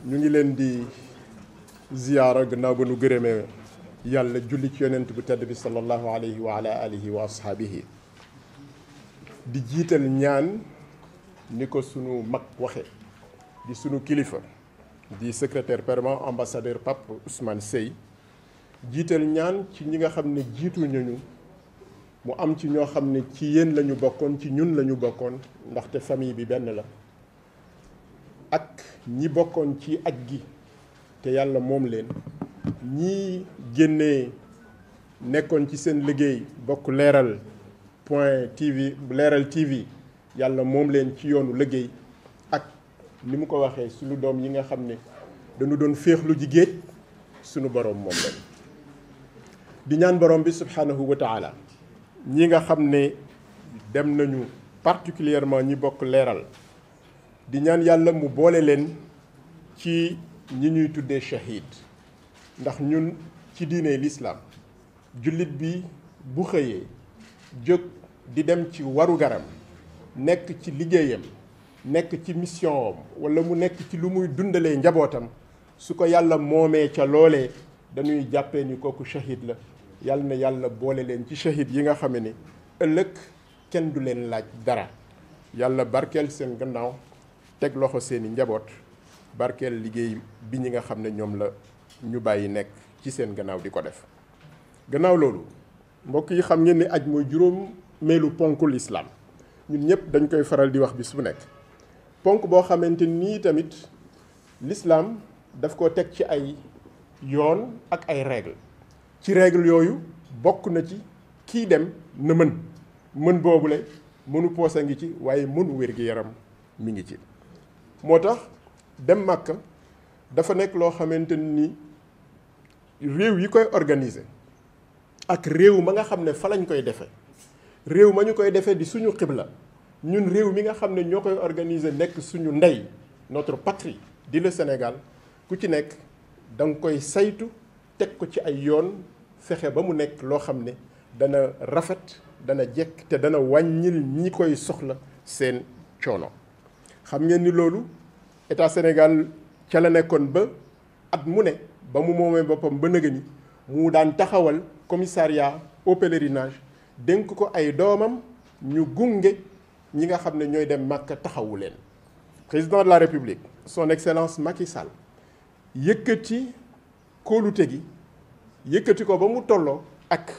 ñu ngi leen di ziyaara gannaaw ba nu gërëmee yàlla julli ci yonent bu tedd bi sallallahu alayhi wa ala alihi wa ashaabihi di jiital ñaan ni ko sunu mag waxe di sunu kilifa di secrétaire permanent ambassadeur Pape Ousmane Seye jiital ñaan ci ñi nga xam ne jiitu nañu mu am ci ñoo xam ne ci yéen la ñu bokkoon ci ñun la ñu bokkoon ndaxte famille bi benn la ak ñi bokkoon ci aj gi te yàlla moom leen ñii génnee nekkoon ci seen liggéey bokk leeral point TV leeral TV yàlla moom leen ci yoonu liggéey ak ni mu ko waxee suñu doom yi nga xam ne dañu doon féexlu ji géej suñu boroom moom leen di ñaan borom bi subhanahu wa taala ñi nga xam ne dem nañu particulièrement ñi bokk leeral di ñaan yàlla mu boole leen ci ñi ñuy tuddee shahid ndax ñun ci diine l'islam jullit bi bu xëyee jóg di dem ci waru garam nekk ci liggéeyam nekk ci mission am wala mu nekk ci lu muy dundalee njabootam su ko yàlla moomee ca loolee dañuy jàppee ni kooku shahid la yàlla na yàlla boole leen ci shahid yi nga xam ne ëllëg kenn du leen laaj dara yàlla barkeel seen gannaaw teg loxo seeni njaboot barkeel liggéey bi ñi nga xam ne ñoom la ñu bàyyi nekk ci seen gannaaw di ko def gannaaw loolu mbokk yi xam ngeen ne aj mooy juróomeelu ponku lislaam ñun ñëpp dañ koy faral di wax bis bu nekk ponk boo xamante nii tamit lislaam daf ko teg ci ay yoon ak ay règle ci règle yooyu bokk na ci kii dem na mën boobule mënu poos a ngi ci waaye mënu wér-gi-yaram mi ngi ci moo tax dem Màkka dafa nekk loo xamante ni réew yi koy organiser ak réew ma nga xam ne fa lañ koy defe réew ma ñu koy defee di suñu xibla ñun réew mi nga xam ne ñoo koy organiser nekk suñu ndey notre patrie di le Sénégal ku ci nekk da nga koy saytu teg ko ci ay yoon fexe ba mu nekk loo xam ne dana rafet dana jekk te dana wàññil ñi koy soxla seen coono xam ngeen ni loolu état Sénégal ca la nekkoon ba at mu ne ba mu moomee boppam ba nëga ni mu daan taxawal commissariat au pèlerinage dénk ko ay doomam ñu gunge ñi nga xam ne ñooy dem Màkka taxawu leen président de la République son excellence Macky Sall yëkkati kóolute gi yëkkati ko ba mu tolloo ak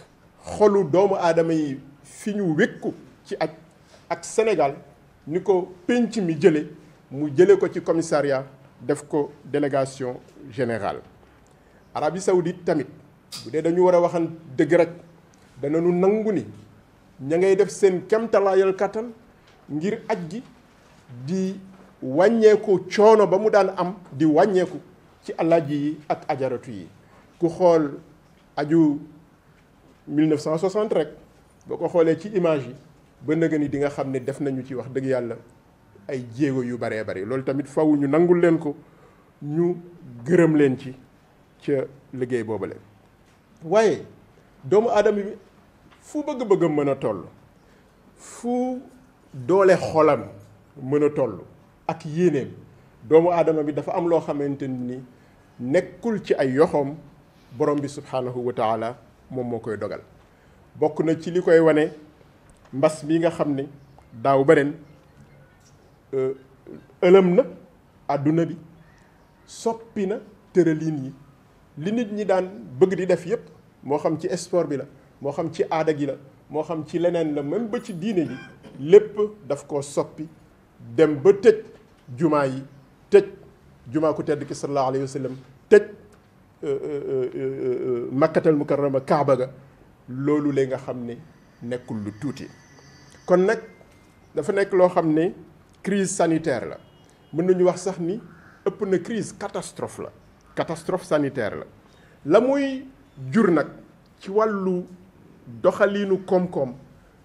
xolu doomu aadama yi fi ñu wékku ci ak Sénégal ni ko pénc mi jële mu jële ko ci commissariat def ko délégation générale Arabie Saoudite tamit bu dee dañu war a waxan dëgg rek danañu nangu ni ña ngay def seen kemtalaayal kattan ngir aj gi di wàññeeku coono ba mu daan am di wàññeeku ci alaaji yi ak ajaratu yi ku xool aju 1960 rek boo ko xoolee ci image yi ba nëga ni di nga xam ne def nañu ci wax dëgg yàlla ay jéego yu baree bari loolu tamit faw ñu nangul leen ko ñu gërëm leen ci ca liggéey boobale waaye doomu aadama bi fu bëgg-bëggam mën a toll fu doole xolam mën a toll ak yéeneem doomu aadama bi dafa am loo xamante ni nekkul ci ay yoxoom borom bi subhanahu wa taala moom moo koy dogal bokk na ci li koy wane mbas mi nga xam ne daaw ba ren ëlëm na àdduna bi soppi na tëraliin yi li nit ñi daan bëgg di def yépp moo xam ci sport bi la moo xam ci aada gi la moo xam ci leneen la même ba ci diine ji lépp daf koo soppi dem ba tëj jumaa yi tëj jumaa ku tedd ki sallallahu alayhi wa sallam tëj makkatal mukarrama kaaba ga loolu la nga xam ne nekkul lu tuuti kon nag dafa nekk loo xam ne crise sanitaire la mën nañu wax sax ni ëpp na crise catastrophe sanitaire la muy jur nag ci wàllu doxaliinu koom-koom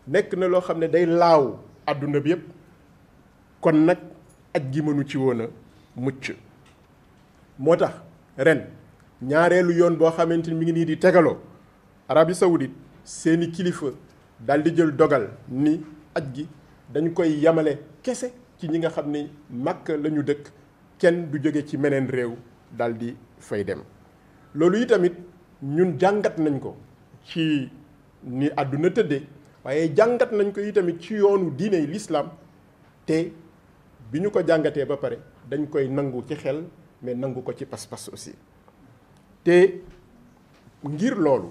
nekk na loo xam ne day laaw àdduna bi yépp kon nag aj gi mënu ci woon a mucc moo tax ren ñaareelu yoon boo xamante ni mi ngi nii di tegaloo Arabie Saoudite seeni kilifa daal di jël dogal ni aj gi dañu koy yamale kese ci ñi nga xam ne Makka la ñu dëkk kenn du jóge ci meneen réew daal di fay dem. loolu yi tamit ñun jàngat nañ ko ci ni àdduna tëddee waaye jàngat nañ ko yi tamit ci yoonu diine l'islam te bi ñu ko jàngatee ba pare dañ koy nangu ci xel mais nangu ko ci pas-pas aussi. te ngir loolu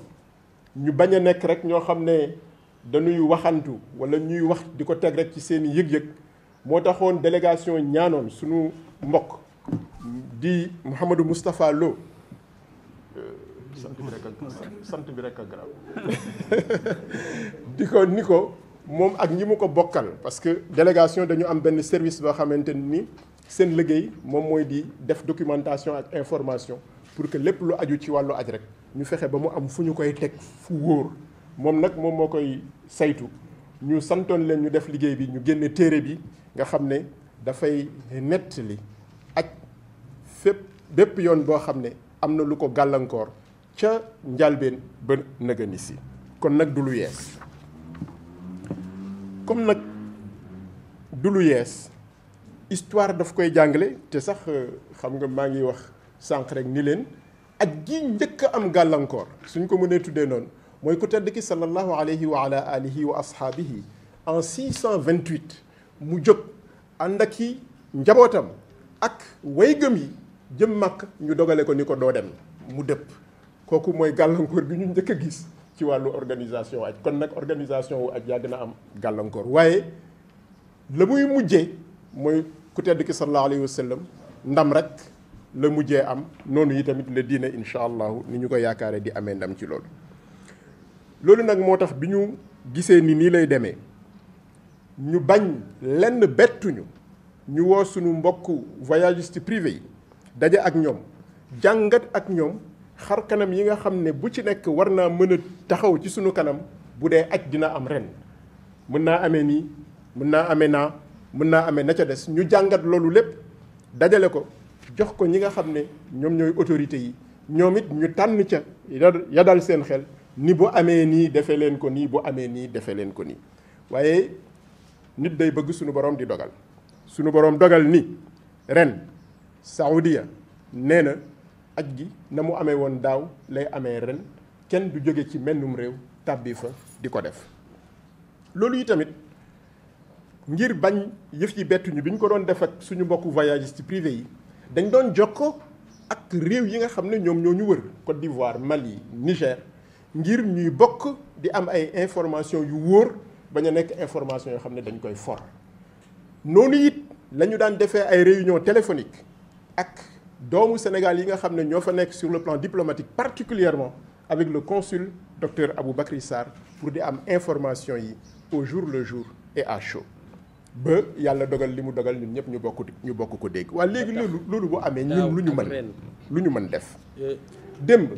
ñu bañ a nekk rek ñoo xam ne dañuy waxantu wala ñuy wax di ko teg rek ci seeni yëg-yëg moo taxoon délégation ñaanoon suñu mbokk di Mouhamadou Moustapha Lo sant bi rek a garaaw di ko ni ko moom ak ñi mu ko bokkal parce que délégation dañu am benn service boo xamante ni seen liggéey moom mooy di def documentation ak information pour que lépp lu aju ci wàllu aj rek ñu fexe ba mu am fu ñu koy teg fu wóor moom nag moom moo koy saytu ñu santoon leen ñu def liggéey bi ñu génne téere bi nga xam ne dafay nettali aj fépp bépp yoon boo xam ne am na lu ko gàllankoor ca njalbeen ba nëgëni si kon nag du lu yees comme nag du lu yees histoire daf koy jàngale te sax xam nga maa ngi wax sànq rek ni leen aj gi njëkk a am gàllankoor suñ ko mënee tuddee noonu mooy ku tedd ki sallallahu alayhi wa ala alihi wa ashaabihi en 628 mu jóg ànd ak i njabootam ak way gëm yi jëm Makka ñu dogale ko ni ko doo dem mu dëpp kooku mooy gàllankoor bi ñu njëkk a gis ci wàllu organisation aj kon nag organisation wu aj yàgg na am gàllankoor waaye la muy mujjee mooy ku tedd ki sallallahu alayhi wa sallam ndam rek la mujjee am noonu yi tamit la diine incha allahu ni ñu ko yaakaare di amee ndam ci loolu nag moo tax bi ñu gisee ni nii lay demee ñu bañ lenn bettuñu ñu woo suñu mbokk voyagiste privé yi daje ak ñoom jàngat ak ñoom xar kanam yi nga xam ne bu ci nekk war naa mën a taxaw ci suñu kanam bu dee aj dina am ren mën naa amee nii mën naa amee naa mën naa amee na ca des ñu jàngat loolu lépp dajale ko jox ko ñi nga xam ne ñoom ñooy autorités yi ñoom it ñu tànn ca ya dal seen xel ni bu amee nii defee leen ko nii bu amee nii defee leen ko nii waaye nit day bëgg suñu borom di dogal suñu borom dogal ni ren Saoudia nee na aj gi na mu amee woon daaw lay amee ren kenn du jóge ci mennum réew tàbbi fa di ko def loolu yi tamit ngir bañ yëf yi bettuñu bi ñu ko doon def ak suñu mbokku voyagiste privé yi dañ doon jokko ak réew yi nga xam ne ñoom ñoo ñu wër Côte d'Ivoire Mali Niger ngir ñuy bokk di am ay information yu wóor bañ a nekk information yoo xam ne dañ koy for noonu it la ñu daan defee ay réunion téléphonique ak doomu Sénégal yi nga xam ne ñoo fa nekk sur le plan diplomatique particulièrement avec le consul docteur Aboubacry Sarr pour di am information yi au jour le jour et à chaud ba yàlla dogal li mu dogal ñun ñëpp ñu bokk ko dégg. waaye léegi loolu bu amee ñun lu ñu mën def démb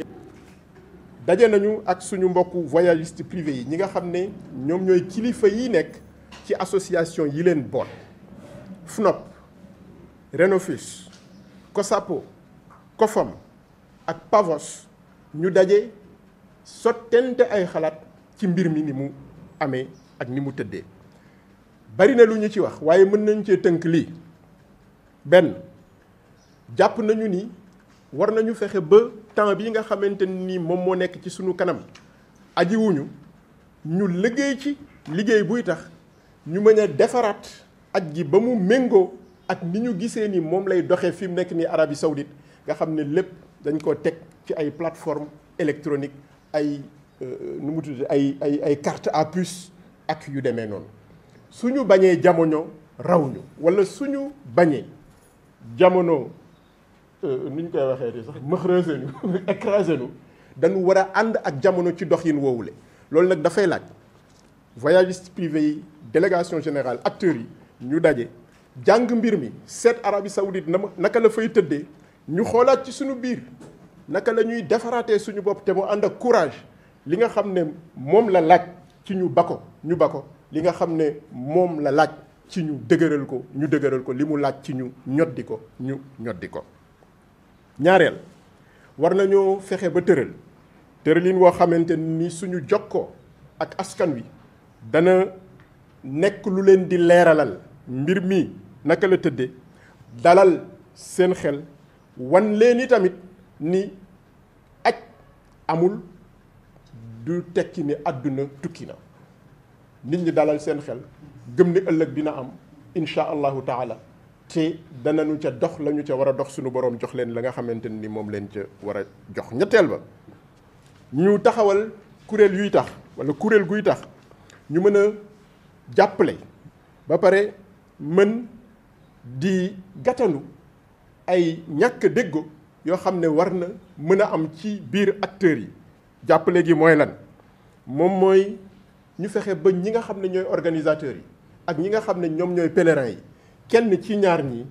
daje nañu ak suñu mbokku voyagiste privé yi ñi nga xam ne ñoom ñooy kilifa yi nekk ci association yi leen boot FNOP Renofus COSAPO COFOM ak PAVOS ñu daje sottente ay xalaat ci mbir mi ni mu amee ak ni mu tëddee bari na lu ñu ci wax waaye mën nañ cee tënk lii benn jàpp nañu ni war nañu fexe ba temps bi nga xamante ni moom moo nekk ci sunu kanam ajiwuñu ñu liggéey ci liggéey buy tax ñu mën a defaraat aj gi ba mu méngoo ak ni ñu gisee ni moom lay doxee fi mu nekk nii Arabie Saoudite nga xam ne lépp dañ ko teg ci ay plateforme électronique ay nu mu tudd ay carte à puce ak yu demee noonu suñu bañee jamono raw ñu wala suñu bañee jamono ni ñu koy waxee di sax mëxrase ñu écrasé ñu dañu war a ànd ak jamono ci doxin woowule loolu nag dafay laaj voyagiste privé yi délégation générale acteurs yi ñu daje jàng mbir mi seet Arabie Saoudite naka la fay tëddee ñu xoolaat ci suñu biir naka la ñuy defaraatee suñu bopp te mu ànd ak courage li nga xam ne moom la laaj ci ñu ba ko li nga xam ne moom la laaj ci ñu dëgëral ko li mu laaj ci ñu ñoddi ko ñaareel war nañoo fexe ba tëralin woo xamante ni suñu jokkoo ak askan wi dana nekk lu leen di leeralal mbir mi naka la tëddee dalal seen xel wan leen i tamit ni aj amul du tekki ni àdduna tukki na nit ñi dalal seen xel gëm ni ëllëg dina am insha allahu taala te danañu ca dox la ñu ca war a dox suñu boroom jox leen la nga xamante ni moom leen ca war a jox. ñetteel ba ñu taxawal kuréel yuy tax walla kuréel guy tax ñu mën a jàppale ba pare mën di gàttandu ay ñàkk déggo yoo xam ne war na mën a am ci biir acteurs yi. jàppale gi mooy lan moom mooy ñu fexe ba ñi nga xam ne ñooy organisateurs yi ak ñi nga xam ne ñoom ñooy pèlerins yi kenn ci ñaar ñi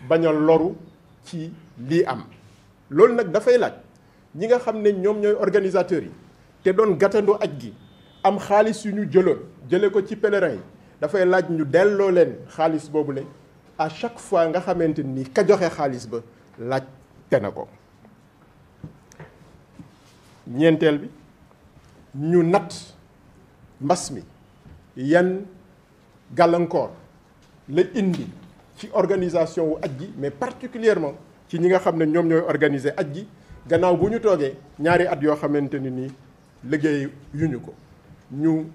bañ a loru ci lii am. loolu nag dafay laaj ñi nga xam ne ñoom ñooy organisateurs yi te doon gàttandu aj gi am xaalis yu ñu jële ko ci pèlerins yi dafay laaj ñu delloo leen xaalis boobule à chaque fois nga xamante ni ka joxe xaalis ba laaj te na ko. ñeenteel bi ñu natt mbas mi yan gàllankoor la indi ci organisation wu aj gi mais particulièrement ci ñi nga xam ne ñoom ñooy organiser aj gi gannaaw bu ñu toogee ñaari at yoo xamante ni nii liggéey yuñu ko ñu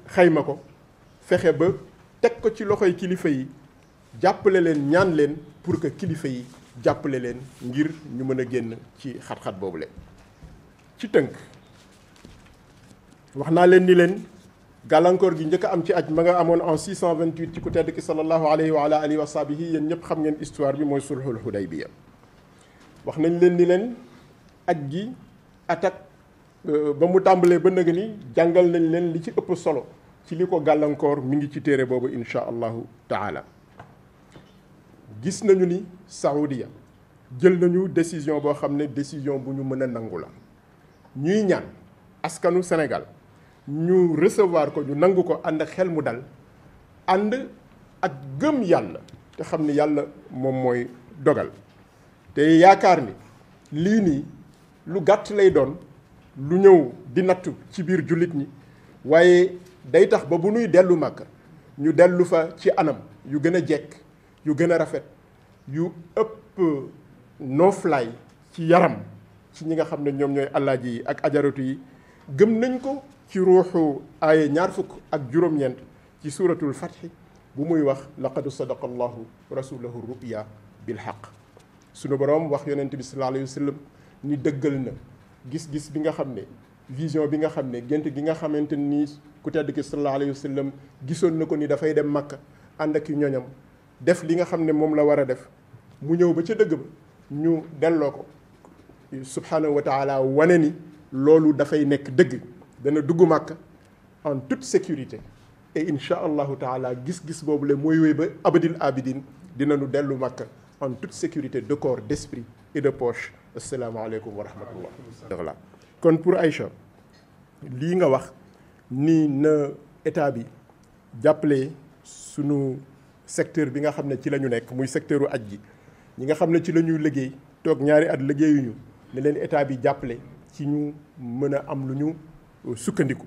xayma ko fexe ba teg ko ci loxoy kilifa yi jàppale leen ñaan leen pour que kilifa yi jàppale leen ngir ñu mën a génn ci xat-xat boobule. ci tënk wax naa leen ni leen gàllankoor gi njëkk a am ci aj ma nga amoon en 628 ci ku tedd ki sallallahu alayhi wa ala alihi wa sahbihi yéen ñëpp xam ngeen histoire bi mooy sulhul Hudaybiya. wax nañ leen ni leen aj gi attaque ba mu tàmbalee ba nëgë ni jàngal nañ leen li ci ëpp solo ci li ko gàllankoor mi ngi ci téere boobu insha allahu taala. gis nañu ni Saoudia jël nañu décision boo xam ne décision bu ñu mën a nangu la. ñuy ñaan askanu Sénégal ñu recevoir ko ñu nangu ko ànd ak xel mu dal ànd ak gëm yàlla te xam ni yàlla moom mooy dogal te yaakaar ni lii nii lu gàtt lay doon lu ñëw di nattu ci biir jullit ñi waaye day tax ba bu nuy dellu Màkka ñu dellu fa ci anam yu gën a jekk yu gën a rafet yu ëpp nooflaay ci yaram ci ñi nga xam ne ñoom ñooy alaaji yi ak ajaratu yi gëm nañ ko ci ruuxu aaya 26 ci suuratul Fathi bu muy wax laqad sadaqa allahu rasulahu ruya bil haqq sunu boroom wax yonent bi sallallahu alayhi wa sallam ni dëggal na gis-gis bi nga xam ne vision bi nga xam ne gént gi nga xamante ni ku tedd ki sallallahu alayhi wa sallam gisoon na ko ni dafay dem Makka ànd ak ñoñam def li nga xam ne moom la war a def mu ñëw ba ca dëgg ba ñu delloo ko subhanahu wa taala wane ni loolu dafay nekk dëgg dana dugg Màkka en toute sécurité et insha allahu taala gis-gis boobu la mooy wéy ba abadil abidin dinañu dellu Màkka en toute sécurité de corps, d'esprit et de poche. Assalamu alaikum wa rahmatullah. Kon pour Aïcha lii nga wax ni na état bi jàppale sunu secteur bi nga xam ne ci la ñu nekk muy secteuru aj gi ñi nga xam ne ci la ñuy liggéey toog ñaari at liggéeyuñu ne leen état bi jàppale ci ñu mën a am lu ñu sukkandiku.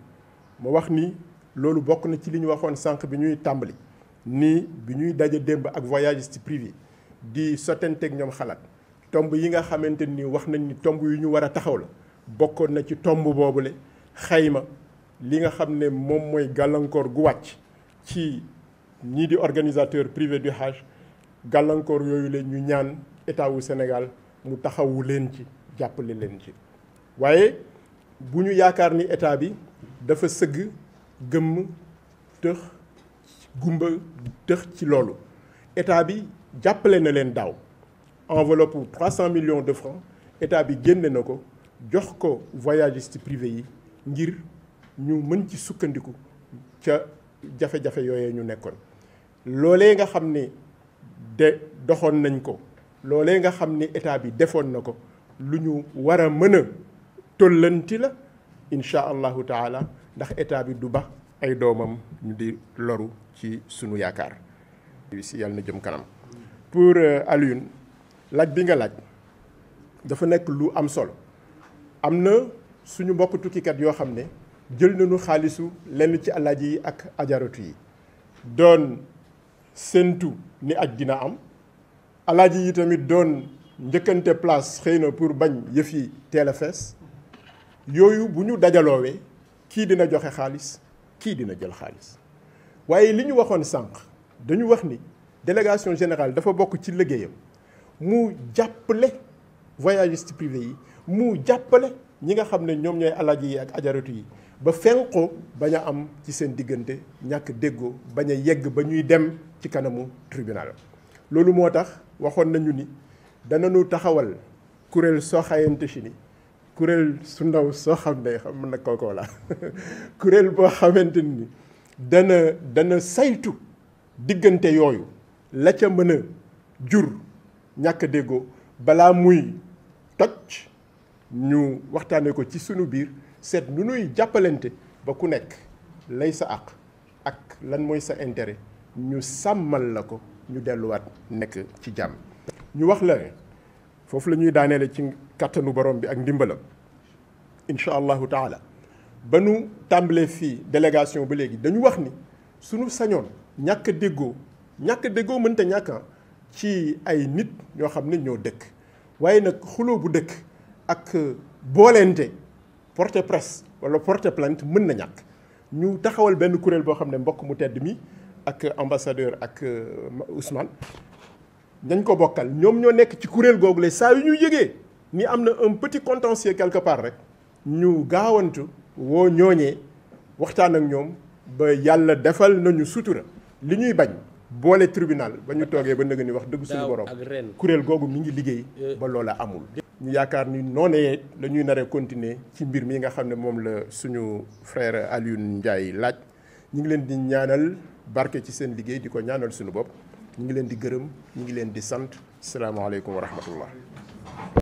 ma wax ni loolu bokk na ci li ñu waxoon sànq bi ñuy tàmbali ni bi ñuy daje démb ak voyagiste privé di sottanteeg ñoom xalaat tomb yi nga xamante ni wax nañ ni tomb yu ñu war a taxaw la bokkoon na ci tomb boobule xayma li nga xam ne moom mooy gàllankoor gu wàcc ci ñii di organisateur privé du Hajj gàllankoor yooyu la ñu ñaan état wu Sénégal mu taxawu leen ci jàppale leen ci. waaye bu ñu yaakaar ni état bi dafa sëgg gëmm tëx gumba tëx ci loolu état bi jàppale na leen daaw enveloppe 300 millions de francs état bi génne na ko jox ko voyagiste privé yi ngir ñu mën ci sukkandiku ca jafe-jafe yooyee ñu nekkoon. loolee nga xam ne de doxoon nañ ko loolee nga xam ni état bi defoon na ko lu ñu war a mën a tollanti la incha allahu taala ndax état bi du ba ay doomam ñu di loru ci sunu yaakaar. si yàlla na jëm kanam. pour Alioune laaj bi nga laaj dafa nekk lu am solo am na suñu mbokk tukkikat yoo xam ne jël nañu xaalisu lenn ci alaaji yi ak ajaratu yi doon séentu ni aj dina am alaaji yi tamit doon njëkkante place xëy na pour bañ yëf yi teel a fees yooyu bu ñu dajaloowee kii dina joxe xaalis kii dina jël xaalis waaye li ñu waxoon sànq dañu wax ni délégation générale dafa bokk ci liggéeyam mu jàppale voyagistes privés yi mu jàppale ñi nga xam ne ñoom ñooy alaaji yi ak ajaratu yi ba fenqoo bañ a am ci seen diggante ñàkk déggoo bañ a yegg ba ñuy dem ci kanamu tribunal. loolu moo tax waxoon nañu ni danañu taxawal kuréel soo xayante si ni kuréel su ndaw soo xam ne xam na kookoo la kuréel boo xamante ni dana saytu diggante yooyu la ca mën a jur ñàkk déggoo balaa muy toj ñu waxtaanee ko ci sunu biir seet nu nuy jàppalante ba ku nekk lay sa àq ak lan mooy sa intérêt ñu sàmmal la ko ñu delluwaat nekk ci jàmm. ñu wax la foofu la ñuy daaneele ci kàttanu borom bi ak ndimbalam incha allahu taala ba nu tàmbalee fii délégation ba léegi dañu wax ni sunu sañoon ñàkk déggoo mënta ñàkk ci ay nit ñoo xam ne ñoo dëkk waaye nag xuloo bu dëkk ak boolente porter presse wala porter plainte mën na ñàkk ñu taxawal benn kuréel boo xam ne mbokk mu tedd mi ak ambassadeur ak Ousmane dañ ko bokkal ñoom ñoo nekk ci kuréel googu la saa yu ñu yëgee ni am na un petit contentieux quelque part rek ñu gaawantu woo ñooñee waxtaan ak ñoom ba yàlla defal nañu sutura li ñuy bañ boole tribunal ba ñu toogee ba nëgë ni wax dëgg suñu borom kuréel googu mi ngi liggéey ba loola amul. ñu yaakaar ni noonee la ñuy naree continuer ci mbir mi nga xam ne moom la suñu frère Alioune Ndiaye laaj ñu ngi leen di ñaanal barke ci seen liggéey di ko ñaanal suñu bopp ñu ngi leen di gërëm ñu ngi leen di sant salaamaaleykum wa rahmatullah.